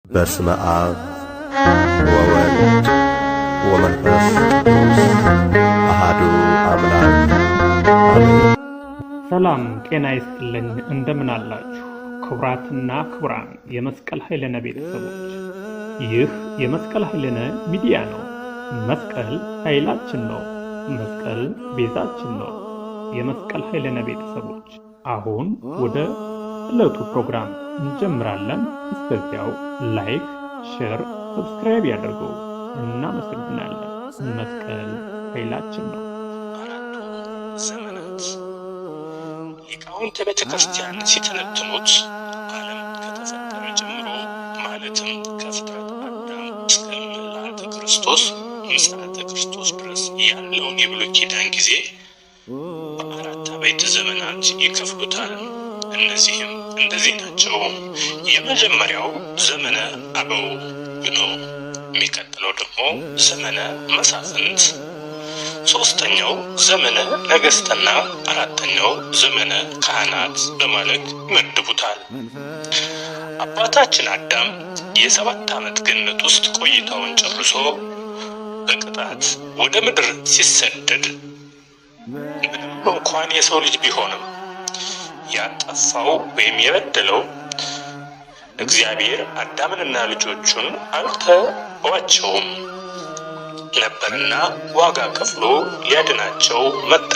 በስመ አብ ወወልድ ወመንፈስ ቅዱስ አሐዱ አምላክ አሜን። ሰላም ጤና ይስጥልኝ። እንደምን አላችሁ? ክቡራትና ክቡራን የመስቀል ኃይለነ ቤተሰቦች፣ ይህ የመስቀል ኃይለነ ሚዲያ ነው። መስቀል ኃይላችን ነው። መስቀል ቤዛችን ነው። የመስቀል ኃይለነ ቤተሰቦች፣ አሁን ወደ ዕለቱ ፕሮግራም እንጀምራለን። እስከዚያው ላይክ፣ ሼር፣ ሰብስክራይብ ያድርጉ። እናመሰግናለን። መስቀል ኃይላችን ነው። አራቱ ዘመናት ሊቃውንተ ቤተ ክርስቲያን ሲተነትኑት ዓለም ከተፈጠረ ጀምሮ ማለትም ከፍጥረት አዳም እስከ ምልዓተ ክርስቶስ ምጽአተ ክርስቶስ ድረስ ያለውን የብሉይ ኪዳን ጊዜ በአራት አበይት ዘመናት ይከፍሉታል። እነዚህም እንደዚህ ናቸው። የመጀመሪያው ዘመነ አበው ነው። የሚቀጥለው ደግሞ ዘመነ መሳፍንት፣ ሶስተኛው ዘመነ ነገሥትና አራተኛው ዘመነ ካህናት በማለት ይመድቡታል። አባታችን አዳም የ7 ዓመት ገነት ውስጥ ቆይታውን ጨርሶ በቅጣት ወደ ምድር ሲሰደድ ምንም እንኳን የሰው ልጅ ቢሆንም ያጠፋው ወይም የበደለው እግዚአብሔር አዳምንና ልጆቹን አልተዋቸውም ነበርና ዋጋ ከፍሎ ሊያድናቸው መጣ።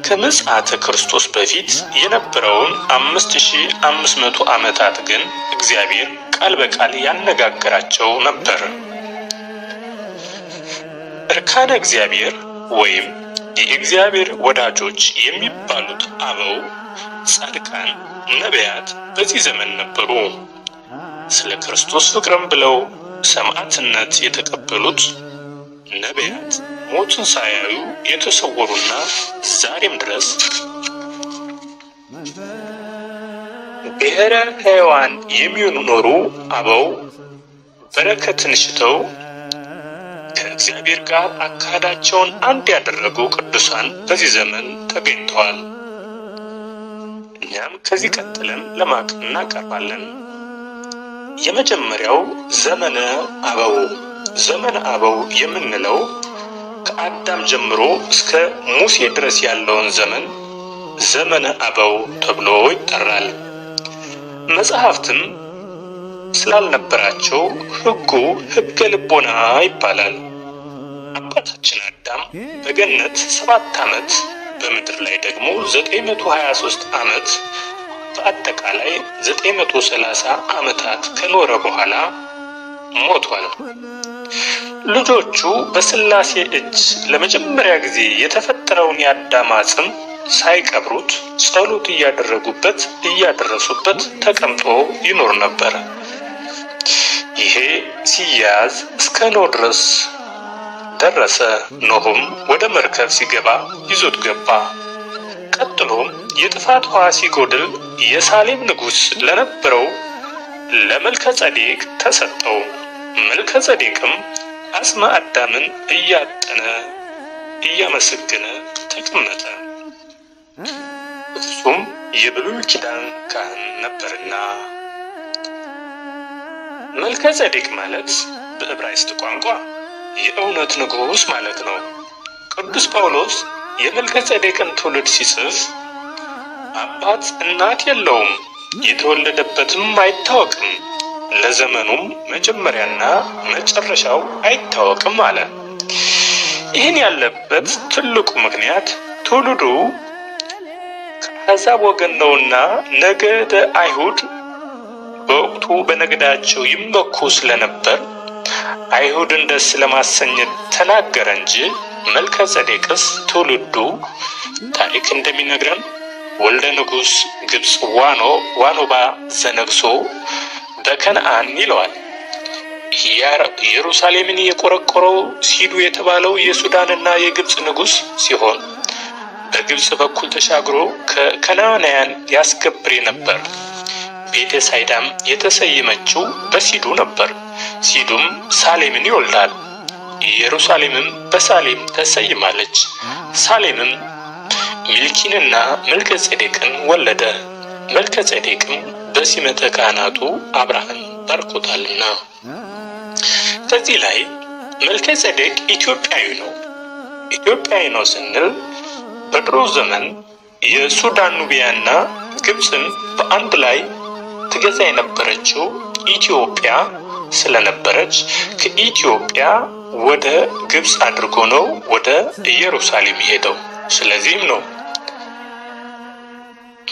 ከምጽአተ ክርስቶስ በፊት የነበረውን 5500 ዓመታት ግን እግዚአብሔር ቃል በቃል ያነጋገራቸው ነበር። እርካነ እግዚአብሔር ወይም የእግዚአብሔር ወዳጆች የሚባሉት አበው ጻድቃን ነቢያት በዚህ ዘመን ነበሩ። ስለ ክርስቶስ ፍቅርም ብለው ሰማዕትነት የተቀበሉት ነቢያት ሞትን ሳያዩ የተሰወሩና ዛሬም ድረስ ብሔረ ሕያዋን የሚኖሩ አበው በረከትን ሽተው ከእግዚአብሔር ጋር አካሄዳቸውን አንድ ያደረጉ ቅዱሳን በዚህ ዘመን ተገኝተዋል። እኛም ከዚህ ቀጥለን ለማቅ እናቀርባለን። የመጀመሪያው ዘመነ አበው። ዘመነ አበው የምንለው ከአዳም ጀምሮ እስከ ሙሴ ድረስ ያለውን ዘመን ዘመነ አበው ተብሎ ይጠራል። መጽሐፍትም ስላልነበራቸው ሕጉ ሕገ ልቦና ይባላል። አባታችን አዳም በገነት 7 ዓመት በምድር ላይ ደግሞ 923 ዓመት በአጠቃላይ 930 ዓመታት ከኖረ በኋላ ሞቷል። ልጆቹ በሥላሴ እጅ ለመጀመሪያ ጊዜ የተፈጠረውን የአዳም አጽም ሳይቀብሩት ጸሎት እያደረጉበት እያደረሱበት ተቀምጦ ይኖር ነበር። ይሄ ሲያዝ እስከ ኖህ ድረስ ደረሰ። ኖህም ወደ መርከብ ሲገባ ይዞት ገባ። ቀጥሎም የጥፋት ውሃ ሲጎድል የሳሌም ንጉሥ ለነበረው ለመልከ ጸዴቅ ተሰጠው። መልከ ጸዴቅም አጽመ አዳምን እያጠነ እያመሰገነ ተቀመጠ። እሱም የብሉይ ኪዳን ካህን ነበርና። መልከ ጸዴቅ ማለት በዕብራይስጥ ቋንቋ የእውነት ንጉሥ ማለት ነው። ቅዱስ ጳውሎስ የመልከ ጸዴቅን ትውልድ ሲጽፍ አባት እናት የለውም፣ የተወለደበትም አይታወቅም፣ ለዘመኑም መጀመሪያና መጨረሻው አይታወቅም አለ። ይህን ያለበት ትልቁ ምክንያት ትውልዱ ከአሕዛብ ወገን ነውና ነገደ አይሁድ በወቅቱ በነገዳቸው ይመኩ ስለነበር አይሁድን ደስ ለማሰኘት ተናገረ እንጂ መልከ ጸዴቅስ ትውልዱ ታሪክ እንደሚነግረን ወልደ ንጉሥ ግብፅ ዋኖባ ዘነግሶ በከነአን ይለዋል። ኢየሩሳሌምን የቆረቆረው ሲዱ የተባለው የሱዳንና የግብፅ ንጉሥ ሲሆን በግብፅ በኩል ተሻግሮ ከከናናውያን ያስገብር ነበር። ቤተ ሳይዳም የተሰየመችው በሲዱ ነበር። ሲዱም ሳሌምን ይወልዳል። ኢየሩሳሌምም በሳሌም ተሰይማለች። ሳሌምም ሚልኪንና መልከ ጼዴቅን ወለደ። መልከ ጼዴቅም በሲመተ ካህናቱ አብርሃን ባርኮታልና። ከዚህ ላይ መልከ ጼዴቅ ኢትዮጵያዊ ነው። ኢትዮጵያዊ ነው ስንል በድሮ ዘመን የሱዳን ኑቢያና ግብፅን በአንድ ላይ ትገዛ የነበረችው ኢትዮጵያ ስለነበረች ከኢትዮጵያ ወደ ግብፅ አድርጎ ነው ወደ ኢየሩሳሌም ሄደው። ስለዚህም ነው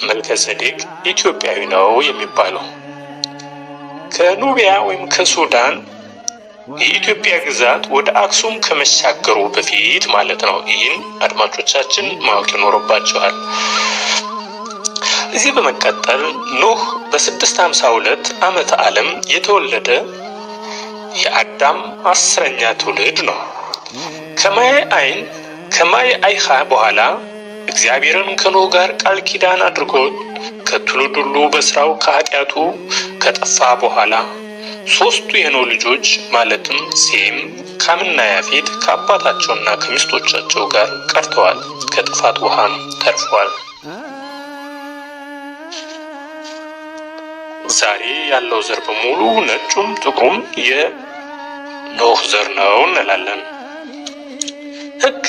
መልከ ጼዴቅ ኢትዮጵያዊ ነው የሚባለው። ከኑቢያ ወይም ከሱዳን የኢትዮጵያ ግዛት ወደ አክሱም ከመሻገሩ በፊት ማለት ነው። ይህን አድማጮቻችን ማወቅ ይኖርባቸዋል። እዚህ በመቀጠል ኖህ በ652 ዓመተ ዓለም የተወለደ የአዳም 10ኛ ትውልድ ነው። ከማየ አይኻ በኋላ እግዚአብሔርን ከኖህ ጋር ቃል ኪዳን አድርጎ ከትውልድ ሁሉ በስራው ከኃጢአቱ ከጠፋ በኋላ ሶስቱ የኖህ ልጆች ማለትም ሴም፣ ካምና ያፌት ከአባታቸውና ከሚስቶቻቸው ጋር ቀርተዋል፣ ከጥፋት ውሃም ተርፈዋል። ዛሬ ያለው ዘር በሙሉ ነጩም ጥቁሩም የኖህ ዘር ነው እንላለን። ሕገ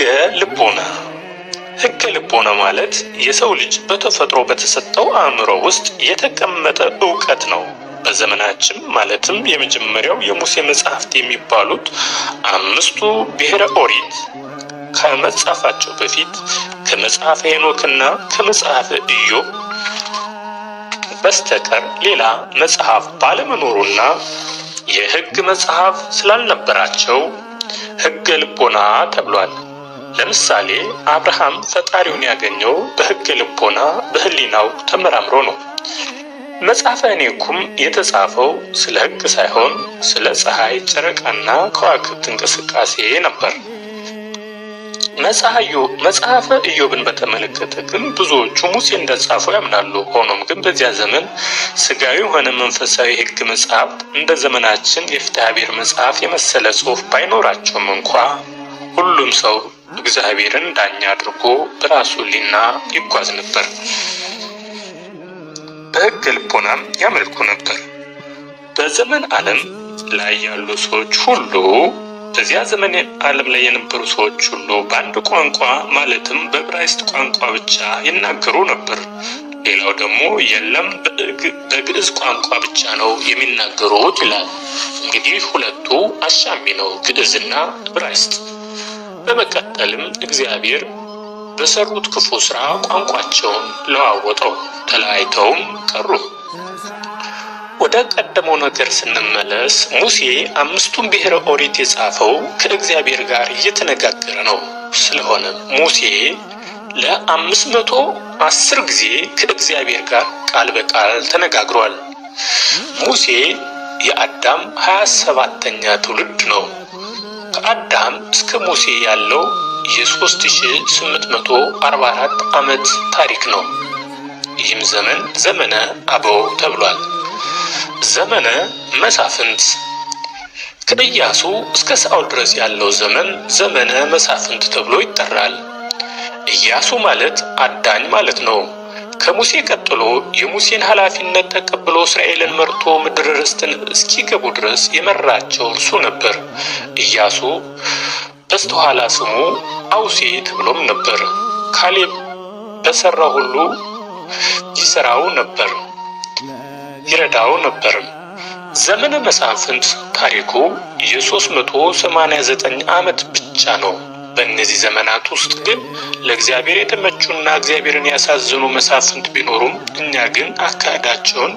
ልቦና ማለት የሰው ልጅ በተፈጥሮ በተሰጠው አእምሮ ውስጥ የተቀመጠ ዕውቀት ነው። በዘመናችን ማለትም የመጀመሪያው የሙሴ መጽሐፍት የሚባሉት 5ቱ ብሔረ ኦሪት ከመጻፋቸው በፊት ከመጽሐፈ ሄኖክና ከመጽሐፈ ኢዮብ በስተቀር ሌላ መጽሐፍ ባለመኖሩና የሕግ መጽሐፍ ስላልነበራቸው ሕገ ልቦና ተብሏል። ለምሳሌ አብርሃም ፈጣሪውን ያገኘው በሕገ ልቦና በህሊናው ተመራምሮ ነው። መጽሐፈ ሄኖክም የተጻፈው ስለ ሕግ ሳይሆን ስለ ፀሐይ፣ ጨረቃና ከዋክብት እንቅስቃሴ ነበር። መጽሐፈ ኢዮብን በተመለከተ ግን ብዙዎቹ ሙሴ እንደጻፈው ያምናሉ። ሆኖም ግን በዚያ ዘመን ስጋዊ ሆነ መንፈሳዊ ሕግ መጽሐፍት እንደ ዘመናችን የፍትሐ ብሔር መጽሐፍ የመሰለ ጽሑፍ ባይኖራቸውም እንኳ ሁሉም ሰው እግዚአብሔርን ዳኛ አድርጎ በራሱ ሕሊና ይጓዝ ነበር። በሕገ ልቦናም ያመልኩ ነበር። በዘመን ዓለም ላይ ያሉ ሰዎች ሁሉ በዚያ ዘመን ዓለም ላይ የነበሩ ሰዎች ሁሉ በአንድ ቋንቋ ማለትም በዕብራይስጥ ቋንቋ ብቻ ይናገሩ ነበር። ሌላው ደግሞ የለም በግዕዝ ቋንቋ ብቻ ነው የሚናገሩት ይላል። እንግዲህ ሁለቱ አሻሚ ነው፣ ግዕዝና ዕብራይስጥ። በመቀጠልም እግዚአብሔር በሰሩት ክፉ ስራ ቋንቋቸውን ለዋወጠው፣ ተለያይተውም ቀሩ። ወደ ቀደመው ነገር ስንመለስ ሙሴ 5ቱን ብሔረ ኦሪት የጻፈው ከእግዚአብሔር ጋር እየተነጋገረ ነው። ስለሆነ ሙሴ ለ510 ጊዜ ከእግዚአብሔር ጋር ቃል በቃል ተነጋግሯል። ሙሴ የአዳም 27ኛ ትውልድ ነው። ከአዳም እስከ ሙሴ ያለው የ3844 ዓመት ታሪክ ነው። ይህም ዘመን ዘመነ አበው ተብሏል። ዘመነ መሳፍንት ከኢያሱ እስከ ሳኦል ድረስ ያለው ዘመን ዘመነ መሳፍንት ተብሎ ይጠራል። ኢያሱ ማለት አዳኝ ማለት ነው። ከሙሴ ቀጥሎ የሙሴን ኃላፊነት ተቀብሎ እስራኤልን መርቶ ምድረ ርስትን እስኪገቡ ድረስ የመራቸው እርሱ ነበር። ኢያሱ በስተኋላ ስሙ አውሴ ተብሎም ነበር። ካሌብ በሰራው ሁሉ ይሰራው ነበር፣ ይረዳው ነበር። ዘመነ መሳፍንት ታሪኩ የ389 ዓመት ብቻ ነው። በእነዚህ ዘመናት ውስጥ ግን ለእግዚአብሔር የተመቹና እግዚአብሔርን ያሳዝኑ መሳፍንት ቢኖሩም እኛ ግን አካሄዳቸውን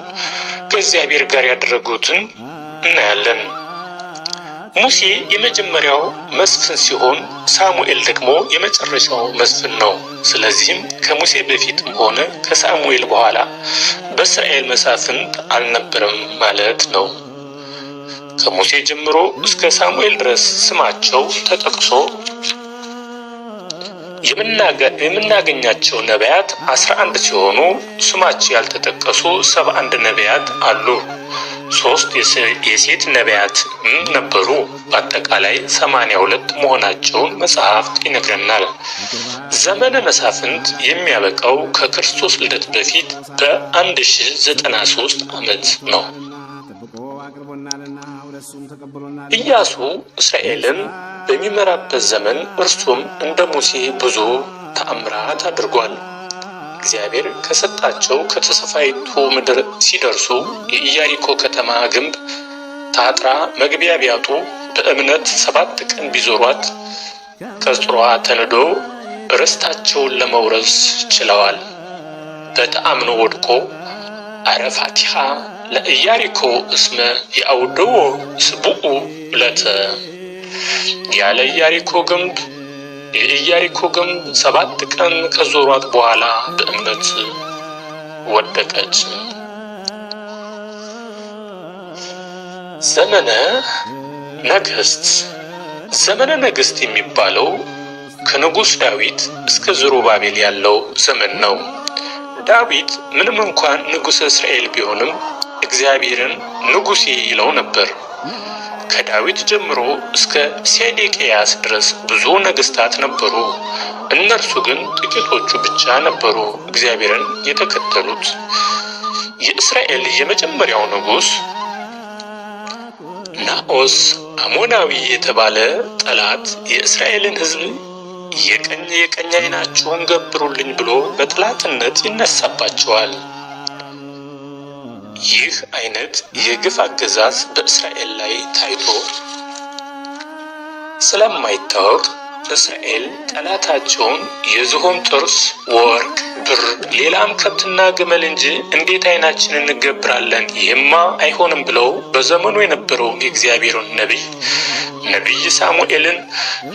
ከእግዚአብሔር ጋር ያደረጉትን እናያለን። ሙሴ የመጀመሪያው መስፍን ሲሆን ሳሙኤል ደግሞ የመጨረሻው መስፍን ነው። ስለዚህም ከሙሴ በፊትም ሆነ ከሳሙኤል በኋላ በእስራኤል መሳፍንት አልነበረም ማለት ነው። ከሙሴ ጀምሮ እስከ ሳሙኤል ድረስ ስማቸው ተጠቅሶ የምናገኛቸው ነቢያት 11 ሲሆኑ ስማቸው ያልተጠቀሱ 71 ነቢያት አሉ። 3 የሴት ነቢያት ነበሩ። በአጠቃላይ 82 መሆናቸውን መጽሐፍት ይነግረናል። ዘመነ መሳፍንት የሚያበቃው ከክርስቶስ ልደት በፊት በ1093 ዓመት ነው። ኢያሱ እስራኤልን በሚመራበት ዘመን እርሱም እንደ ሙሴ ብዙ ተአምራት አድርጓል። እግዚአብሔር ከሰጣቸው ከተስፋይቱ ምድር ሲደርሱ የኢያሪኮ ከተማ ግንብ ታጥራ መግቢያ ቢያጡ በእምነት 7 ቀን ቢዞሯት ቅጽሯ ተንዶ ርስታቸውን ለመውረስ ችለዋል። በተአምኖ ወድቆ አረፋቲሃ ለኢያሪኮ እስመ የአውደዎ ስቡኡ ለተ ያለ የኢያሪኮ ግንብ 7 ቀን ከዞሯት በኋላ በእምነት ወደቀች። ዘመነ ነገሥት የሚባለው ከንጉሥ ዳዊት እስከ ዘሩባቤል ያለው ዘመን ነው። ዳዊት ምንም እንኳን ንጉሠ እስራኤል ቢሆንም እግዚአብሔርን ንጉሴ ይለው ነበር። ከዳዊት ጀምሮ እስከ ሴዴቅያስ ድረስ ብዙ ነገሥታት ነበሩ። እነርሱ ግን ጥቂቶቹ ብቻ ነበሩ እግዚአብሔርን የተከተሉት። የእስራኤል የመጀመሪያው ንጉሥ ናዖስ አሞናዊ የተባለ ጠላት የእስራኤልን ሕዝብ የቀኝ ዓይናችሁን ገብሩልኝ ብሎ በጠላትነት ይነሳባቸዋል። ይህ አይነት የግፍ አገዛዝ በእስራኤል ላይ ታይቶ ስለማይታወቅ እስራኤል ጠላታቸውን የዝሆን ጥርስ፣ ወርቅ፣ ብር፣ ሌላም ከብትና ግመል እንጂ እንዴት ዓይናችንን እንገብራለን? ይህማ አይሆንም ብለው በዘመኑ የነበረውን የእግዚአብሔርን ነቢይ ሳሙኤልን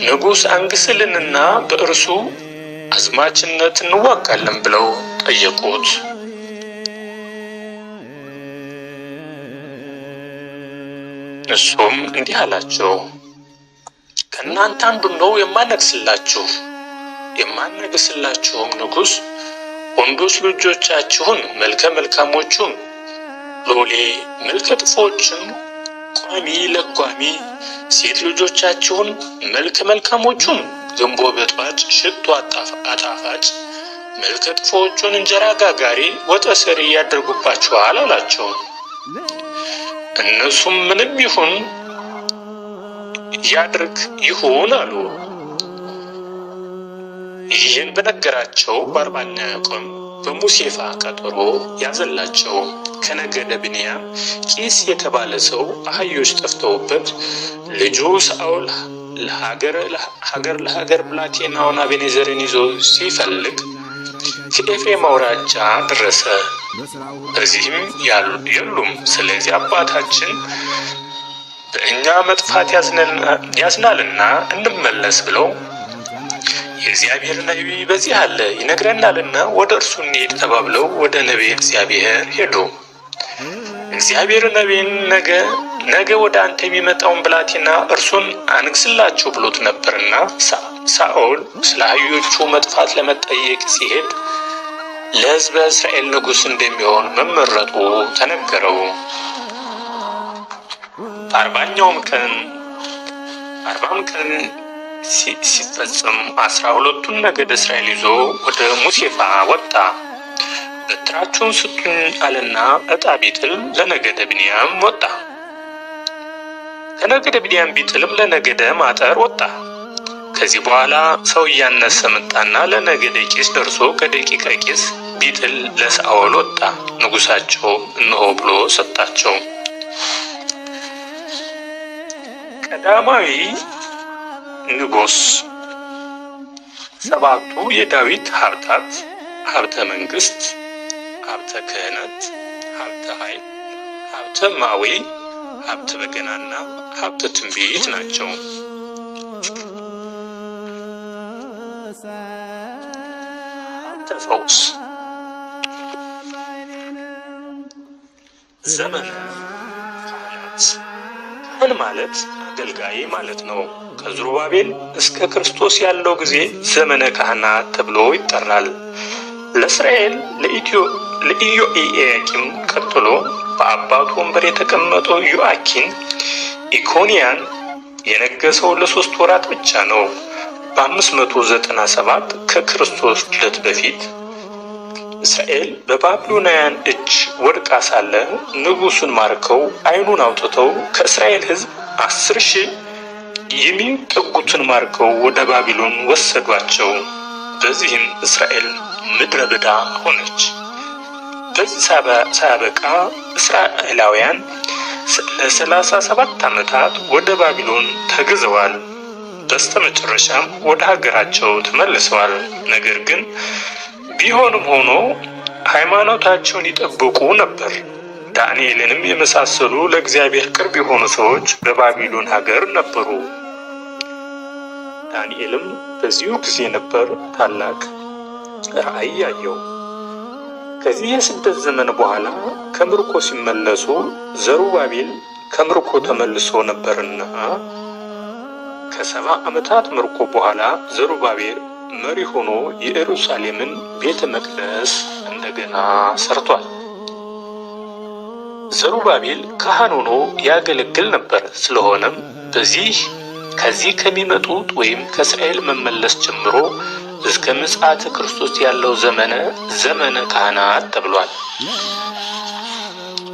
ንጉሥ አንግስልንና በእርሱ አዝማችነት እንዋጋለን ብለው ጠየቁት። እሱም እንዲህ አላቸው፣ ከእናንተ አንዱን ነው የማነግስላችሁም ንጉሥ ወንዶች ልጆቻችሁን መልከ መልካሞቹን ሎሌ፣ መልከ ጥፎችን ቋሚ ለጓሚ፣ ሴት ልጆቻችሁን መልከ መልካሞቹን ገንቦ በጥባጭ፣ ሽቶ አጣፋጭ፣ መልከ ጥፎቹን እንጀራ ጋጋሪ፣ ወጥ ሰሪ ያደርጉባችኋል አላቸው። እነሱም ምንም ያድርግ ይሁን አሉ። ይህን በነገራቸው በ40ኛው ቀን በሙሴፋ ቀጠሮ ያዘላቸው። ከነገደ ብንያም ቂስ የተባለ ሰው አህዮች ጠፍተውበት ልጁ ሳኦል ለሀገር ብላቴናውን አቤኔዘርን ይዞ ሲፈልግ ከኤፍሬም አውራጃ ደረሰ። በዚህም የሉም። ስለዚህ አባታችን በእኛ መጥፋት ያዝናልና እንመለስ ብለው የእግዚአብሔር ነቢይ በዚህ አለ ይነግረናልና ወደ እርሱ እንሂድ ተባብለው ወደ ነቢየ እግዚአብሔር ሄዱ። እግዚአብሔር ነቢይን ነገ ወደ አንተ የሚመጣውን ብላቴና እርሱን አንግስላቸው ብሎት ነበርና ሳኦል ስለ አህዮቹ መጥፋት ለመጠየቅ ሲሄድ ለሕዝበ እስራኤል ንጉሥ እንደሚሆን መመረጡ ተነገረው። 40ኛውም ቀን ሲፈጸም 12ቱን ነገደ እስራኤል ይዞ ወደ ሙሴፋ ወጣ። በትራችሁን ስጡኝ አለና ዕጣ ቢጥል ለነገደ ብንያም ወጣ። ከነገደ ብንያም ቢጥልም ለነገደ ማጠር ወጣ። ከዚህ በኋላ ሰው እያነሰ መጣና ለነገደ ቂስ ደርሶ ከደቂቀ ቂስ ቢጥል ለሳኦል ወጣ። ንጉሳቸው እነሆ ብሎ ሰጣቸው። ቀዳማዊ ንጉሥ 7ቱ የዳዊት ሀብታት ሀብተ መንግስት፣ ሀብተ ክህነት፣ ሀብተ ኃይል፣ ሀብተ ማዊ፣ ሀብተ በገናና ሀብተ ትንቢት ናቸው። ሀብተ ፈውስ ዘመነ ካህናት። ካህን ማለት አገልጋይ ማለት ነው። ከዘሩባቤል እስከ ክርስቶስ ያለው ጊዜ ዘመነ ካህናት ተብሎ ይጠራል። ለእስራኤል ለኢዮአቄም ቀጥሎ በአባቱ ወንበር የተቀመጠው ኢኮንያን የነገሰው ለ3 ወራት ብቻ ነው። በ597 ከክርስቶስ ልደት በፊት እስራኤል በባቢሎናውያን እጅ ወድቃ ሳለ ንጉሱን ማርከው ዓይኑን አውጥተው ከእስራኤል ሕዝብ 10,000 የሚጠጉትን ማርከው ወደ ባቢሎን ወሰዷቸው። በዚህም እስራኤል ምድረ በዳ ሆነች። በዚህ ሳያበቃ እስራኤላውያን ለ37 ዓመታት ወደ ባቢሎን ተግዘዋል። በስተመጨረሻም ወደ ሀገራቸው ተመልሰዋል። ነገር ግን ቢሆንም ሆኖ ሃይማኖታቸውን ይጠብቁ ነበር። ዳንኤልንም የመሳሰሉ ለእግዚአብሔር ቅርብ የሆኑ ሰዎች በባቢሎን ሀገር ነበሩ። ዳንኤልም በዚሁ ጊዜ ነበር ታላቅ ራእይ ያየው። ከዚህ የስደት ዘመን በኋላ ከምርኮ ሲመለሱ ዘሩባቤል ከምርኮ ተመልሶ ነበርና ከ70 ዓመታት ምርኮ በኋላ ዘሩባቤል መሪ ሆኖ የኢየሩሳሌምን ቤተ መቅደስ እንደገና ሰርቷል። ዘሩባቤል ካህን ሆኖ ያገለግል ነበር። ስለሆነም ከዚህ ከሚመጡት ወይም ከእስራኤል መመለስ ጀምሮ እስከ ምጽአተ ክርስቶስ ያለው ዘመነ ካህናት ተብሏል።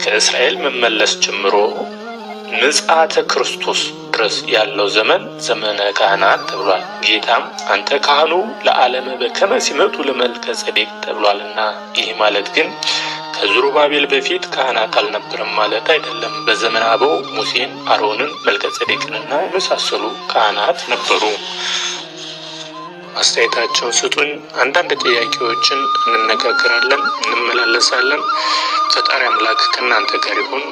ከእስራኤል መመለስ ጀምሮ ምጽአተ ክርስቶስ ድረስ ያለው ዘመነ ካህናት ተብሏል። ጌታም አንተ ካህኑ ለዓለም በከመ ሲመቱ ለመልከ ጼዴቅ ተብሏልና። ይህ ማለት ግን ከዘሩባቤል በፊት ካህናት አልነበረም ማለት አይደለም። በዘመነ አበው ሙሴን፣ አሮንን፣ መልከ ጼዴቅንና የመሳሰሉ ካህናት ነበሩ። አስተያየታቸውን ስጡኝ። አንዳንድ ጥያቄዎችን እንነጋገራለን፣ እንመላለሳለን። ፈጣሪ አምላክ ከእናንተ ጋር ይሁን።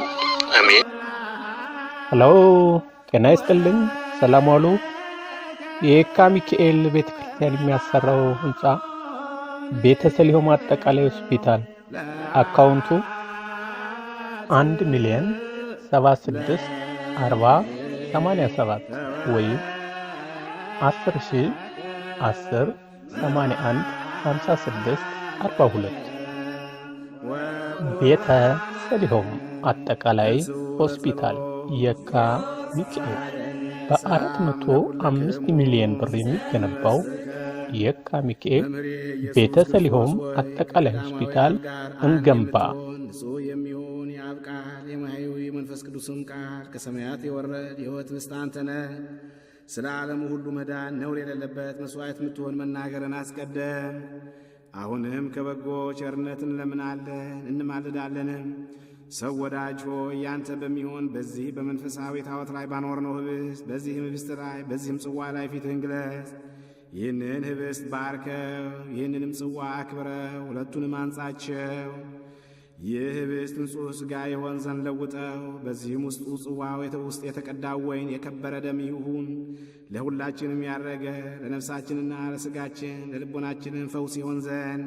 አሜን። ሄሎ፣ ጤና ይስጥልኝ። ሰላም ዋሉ። የየካ ሚካኤል ቤተክርስቲያን የሚያሰራው ህንጻ ቤተሰሊሆም አጠቃላይ ሆስፒታል አካውንቱ 1,76,40,87 ወይም 10,010,81,56,42 ቤተሰሊሆም አጠቃላይ ሆስፒታል የካ ሚካኤል በ405 ሚሊዮን ብር የሚገነባው የካ ሚካኤል ቤተሰሊሆም አጠቃላይ ሆስፒታል እንገንባ። ንጹሕ የሚሆን የአብ ቃል የማየው የመንፈስ ቅዱስም ቃል ከሰማያት የወረድ የሕይወት ምስት አንተ ነህ። ስለ ዓለሙ ሁሉ መዳን ነውር የሌለበት መሥዋዕት የምትሆን መናገርን አስቀደም። አሁንም ከበጎ ቸርነትን እንለምናለን እንማልዳለንም። ሰው ወዳጅ ሆይ ያንተ በሚሆን በዚህ በመንፈሳዊ ታቦት ላይ ባኖርነው ኅብስት በዚህም ኅብስት ላይ በዚህም ጽዋ ላይ ፊትህን ግለጽ። ይህንን ኅብስት ባርከው ይህንንም ጽዋ አክብረው ሁለቱንም አንጻቸው። ይህ ኅብስት ንጹሕ ሥጋ የሆን ዘንድ ለውጠው። በዚህም ውስጡ ጽዋው ውስጥ የተቀዳው ወይን የከበረ ደም ይሁን። ለሁላችንም ያረገ ለነፍሳችንና ለሥጋችን ለልቦናችንም ፈውስ ይሆን ዘንድ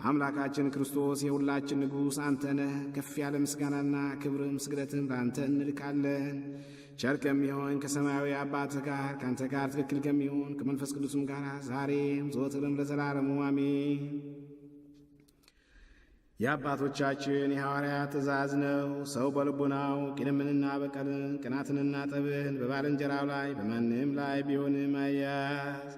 አምላካችን ክርስቶስ የሁላችን ንጉሥ አንተ ነህ። ከፍ ያለ ምስጋናና ክብርም ስግደትም ለአንተ እንልካለን። ቸር ከሚሆን ከሰማያዊ አባትህ ጋር ከአንተ ጋር ትክክል ከሚሆን ከመንፈስ ቅዱስም ጋር ዛሬም ዘወትርም ለዘላለሙ አሜን። የአባቶቻችን የሐዋርያት ትእዛዝ ነው። ሰው በልቡናው ቂምንና በቀልን ቅናትንና ጠብን በባልንጀራው ላይ በማንም ላይ ቢሆንም አያዝ።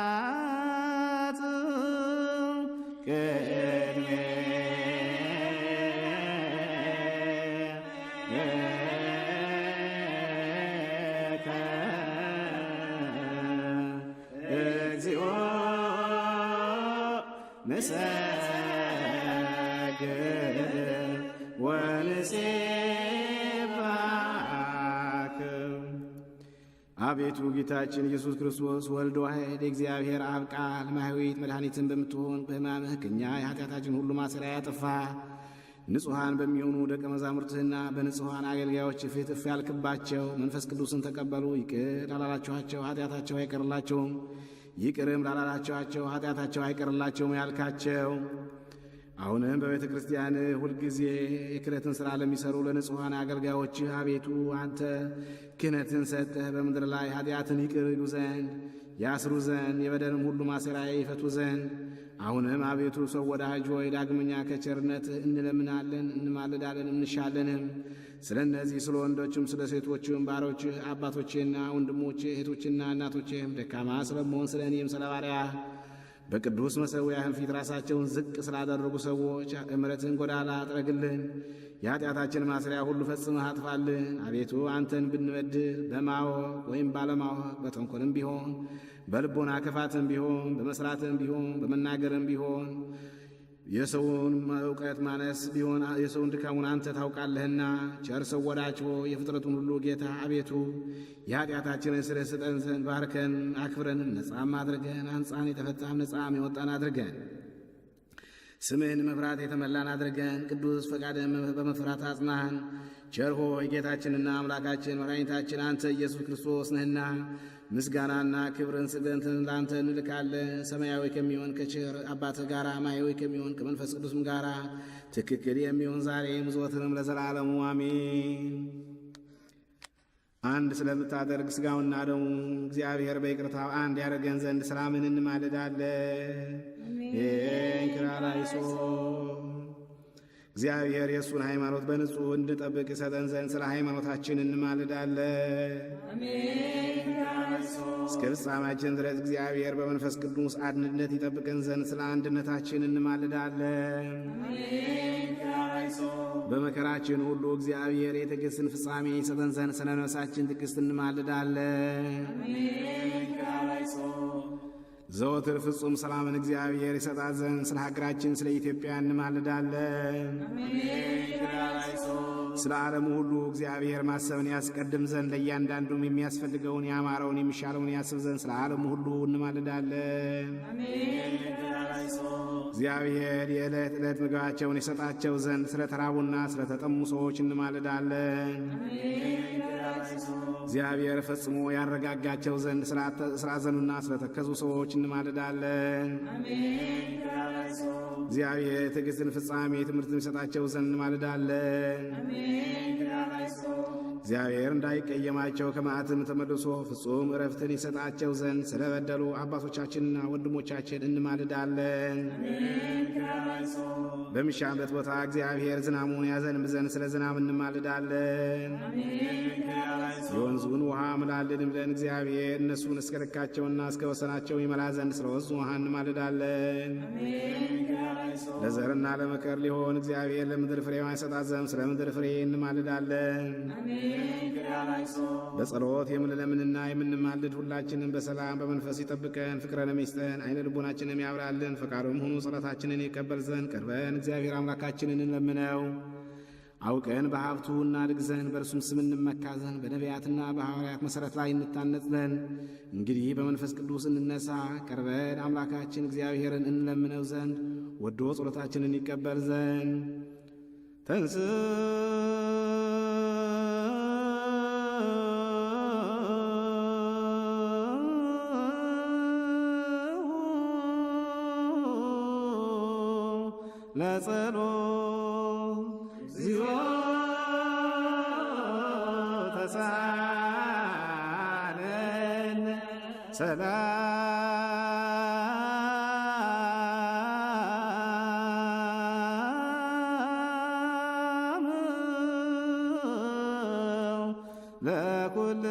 በፍርሃት ቅድሜ እግዚኦ ንሰግድ ወንሴብሐክ። አቤቱ ጌታችን ኢየሱስ ክርስቶስ ወልድ ዋሕድ የእግዚአብሔር አብ ቃል ማኅየዊት መድኃኒትን በምትሆን በሕማምህ ከእኛ የኃጢአታችን ሁሉ ማሰሪያ ያጠፋ ንጹሐን በሚሆኑ ደቀ መዛሙርትህና በንጹሐን አገልጋዮች ፊት እፍ ያልክባቸው መንፈስ ቅዱስን ተቀበሉ። ይቅር ላላላችኋቸው ኃጢአታቸው አይቀርላቸውም፣ ይቅርም ላላላችኋቸው ኃጢአታቸው አይቀርላቸውም ያልካቸው አሁንም በቤተ ክርስቲያን ሁልጊዜ የክህነትን ሥራ ለሚሠሩ ለንጹሐን አገልጋዮችህ አቤቱ አንተ ክህነትን ሰጠህ በምድር ላይ ኃጢአትን ይቅር ይሉ ዘንድ ያስሩ ዘንድ የበደልም ሁሉ ማሰሪያ ይፈቱ ዘንድ አሁንም አቤቱ ሰው ወዳጅ ሆይ ዳግመኛ ከቸርነትህ እንለምናለን፣ እንማልዳለን፣ እንሻለንም። ስለ እነዚህ ስለ ወንዶችም ስለ ሴቶችም ባሮችህ አባቶችህና ወንድሞችህ እህቶችና እናቶችህም ደካማ ስለመሆን ስለ እኔም ስለ ባሪያህ በቅዱስ መሠዊያህም ፊት ራሳቸውን ዝቅ ስላደረጉ ሰዎች እምረትን ጎዳና አጥረግልን፣ የኀጢአታችን ማሰሪያ ሁሉ ፈጽመህ አጥፋልን። አቤቱ አንተን ብንበድል በማወቅ ወይም ባለማወቅ በተንኰልም ቢሆን በልቦና ክፋትም ቢሆን በመሥራትም ቢሆን በመናገርም ቢሆን የሰውን ዕውቀት ማነስ ቢሆን የሰውን ድካሙን አንተ ታውቃለህና ቸር ሰው ወዳጅ ሆይ የፍጥረቱን ሁሉ ጌታ አቤቱ የኀጢአታችንን ስርየት ስጠን ዘንድ ባርከን አክብረን ነጻም አድርገን አንጻን የተፈታም ነጻም የወጣን አድርገን ስምህን መፍራት የተመላን አድርገን ቅዱስ ፈቃድን በመፍራት አጽናን። ቸር ሆይ ጌታችንና አምላካችን መድኃኒታችን አንተ ኢየሱስ ክርስቶስ ነህና ምስጋናና ክብርን ስግደትን ለአንተ እንልካለን። ሰማያዊ ከሚሆን ከቸር አባትህ ጋር ማያዊ ከሚሆን ከመንፈስ ቅዱስም ጋር ትክክል የሚሆን ዛሬም ዘወትርም ለዘላለሙ አሜን። አንድ ስለምታደርግ ሥጋውና ደሙ እግዚአብሔር በይቅርታው አንድ ያደርገን ዘንድ ሰላምን እንማልዳለን። እንክራላይሶ እግዚአብሔር የእሱን ሃይማኖት በንጹሕ እንድጠብቅ ይሰጠን ዘንድ ስለ ሃይማኖታችን እንማልዳለን። እስከ ፍጻሜያችን ድረስ እግዚአብሔር በመንፈስ ቅዱስ አንድነት ይጠብቀን ዘንድ ስለ አንድነታችን እንማልዳለን። በመከራችን ሁሉ እግዚአብሔር የትዕግሥትን ፍጻሜ ይሰጠን ዘንድ ስለ ነፍሳችን ትዕግሥት እንማልዳለን። ዘወትር ፍጹም ሰላምን እግዚአብሔር ይሰጣት ዘንድ ስለ ሀገራችን ስለ ኢትዮጵያ እንማልዳለን። ስለ ዓለሙ ሁሉ እግዚአብሔር ማሰብን ያስቀድም ዘንድ ለእያንዳንዱም የሚያስፈልገውን ያማረውን የሚሻለውን ያስብ ዘንድ ስለ ዓለሙ ሁሉ እንማልዳለን። እግዚአብሔር የዕለት ዕለት ምግባቸውን ይሰጣቸው ዘንድ ስለ ተራቡና ስለ ተጠሙ ሰዎች እንማልዳለን። እግዚአብሔር ፈጽሞ ያረጋጋቸው ዘንድ ስላዘኑና ስለተከዙ ሰዎች እንማልዳለን። እግዚአብሔር ትዕግሥትን ፍጻሜ ትምህርትን ይሰጣቸው ዘንድ እንማልዳለን። እግዚአብሔር እንዳይቀየማቸው ከመዓትም ተመልሶ ፍጹም ዕረፍትን ይሰጣቸው ዘንድ ስለበደሉ አባቶቻችንና ወንድሞቻችን እንማልዳለን። በሚሻበት ቦታ እግዚአብሔር ዝናሙን ያዘንብ ዘንድ ስለ ዝናብ እንማልዳለን። የወንዙን ውሃ ምላልን ብለን እግዚአብሔር እነሱን እስከ ልካቸውና እስከ ወሰናቸው ይመላ ዘንድ ስለ ወንዙ ውሃ እንማልዳለን። ለዘርና ለመከር ሊሆን እግዚአብሔር ለምድር ፍሬዋን ይሰጣት ዘንድ ስለ ምድር ፍሬ እንማልዳለን። በጸሎት የምንለምንና የምንማልድ ሁላችንን በሰላም በመንፈስ ይጠብቀን፣ ፍቅረንም ይስጠን፣ አይነ ልቦናችንም ያብራልን። ፈቃዱም ሆኖ ጸሎታችንን ይቀበል ዘንድ ቀርበን እግዚአብሔር አምላካችንን እንለምነው። አውቀን በሀብቱ እናድግ ዘንድ በእርሱም ስም እንመካ ዘንድ በነቢያትና በሐዋርያት መሠረት ላይ እንታነጽ ዘንድ እንግዲህ በመንፈስ ቅዱስ እንነሳ። ቀርበን አምላካችን እግዚአብሔርን እንለምነው ዘንድ ወዶ ጸሎታችንን ይቀበል ዘንድ ተንስ ለጸሎት ዚዮ ተሳለን ሰላም ለኩል